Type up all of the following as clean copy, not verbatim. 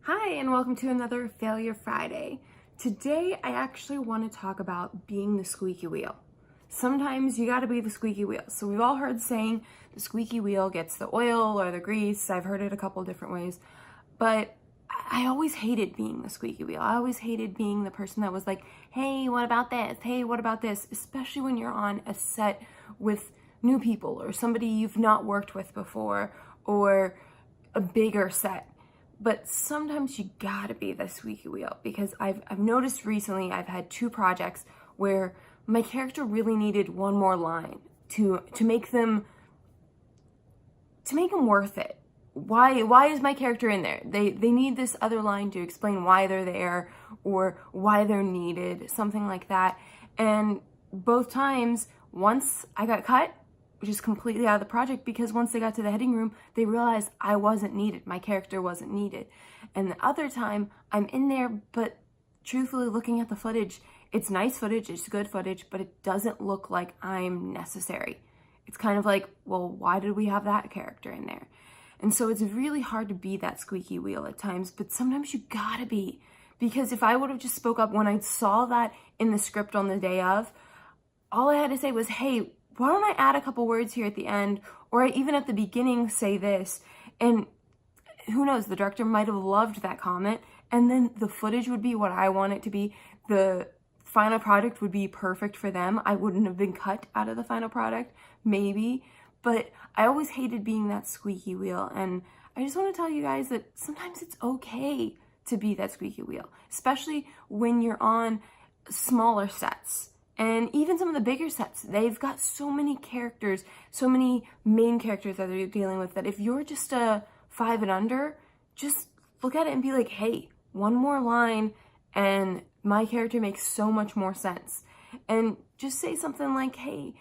Hi, and welcome to another Failure Friday. Today, I actually want to talk about being the squeaky wheel. Sometimes you gotta be the squeaky wheel. So we've all heard saying the squeaky wheel gets the oil or the grease. I've heard it a couple different ways, but I always hated being the squeaky wheel. I always hated being the person that was like, hey, what about this? Hey, what about this? Especially when you're on a set with new people or somebody you've not worked with before or a bigger set. But sometimes you gotta be the squeaky wheel because I've noticed recently I've had two projects where my character really needed one more line to make them worth it. Why is my character in there? They need this other line to explain why they're there or why they're needed, something like that. And both times, once I got cut, just completely out of the project, because once they got to the heading room, they realized I wasn't needed. My character wasn't needed. And the other time, I'm in there, but truthfully looking at the footage, it's nice footage, it's good footage, but it doesn't look like I'm necessary. It's kind of like, well, why did we have that character in there? And so it's really hard to be that squeaky wheel at times, but sometimes you gotta be. Because if I would have just spoke up when I saw that in the script on the day of, all I had to say was, hey, why don't I add a couple words here at the end, or even at the beginning say this, and who knows, the director might have loved that comment, and then the footage would be what I want it to be. The final product would be perfect for them. I wouldn't have been cut out of the final product, maybe, but I always hated being that squeaky wheel, and I just want to tell you guys that sometimes it's okay to be that squeaky wheel, especially when you're on smaller sets. And even some of the bigger sets, they've got so many characters, so many main characters that they're dealing with, that if you're just a 5 and under, just look at it and be like, hey, one more line and my character makes so much more sense. And just say something like, hey,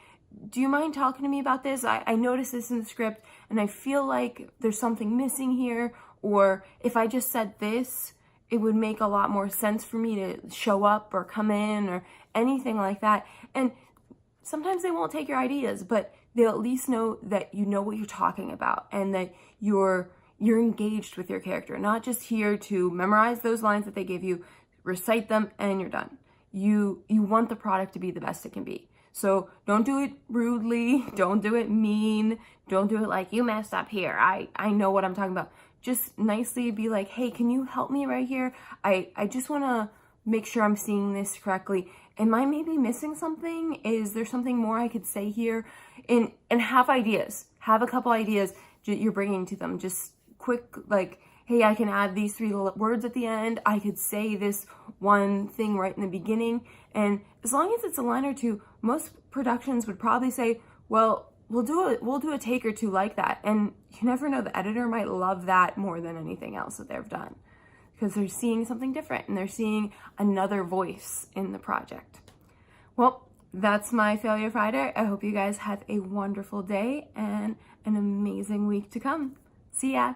do you mind talking to me about this? I noticed this in the script and I feel like there's something missing here. Or if I just said this, it would make a lot more sense for me to show up or come in or anything like that. And sometimes they won't take your ideas, but they'll at least know that you know what you're talking about and that you're engaged with your character, not just here to memorize those lines that they give you, recite them, and you're done. You want the product to be the best it can be. So don't do it rudely, don't do it mean, don't do it like you messed up here. I know what I'm talking about. Just nicely be like, hey, can you help me right here? I just want to make sure I'm seeing this correctly. Am I maybe missing something? Is there something more I could say here? And have ideas. Have a couple ideas you're bringing to them. Just quick, like, hey, I can add these 3 words at the end. I could say this one thing right in the beginning. And as long as it's a line or two, most productions would probably say, well, we'll do a take or two like that. And you never know, the editor might love that more than anything else that they've done, because they're seeing something different and they're seeing another voice in the project. Well, that's my Failure Friday. I hope you guys have a wonderful day and an amazing week to come. See ya.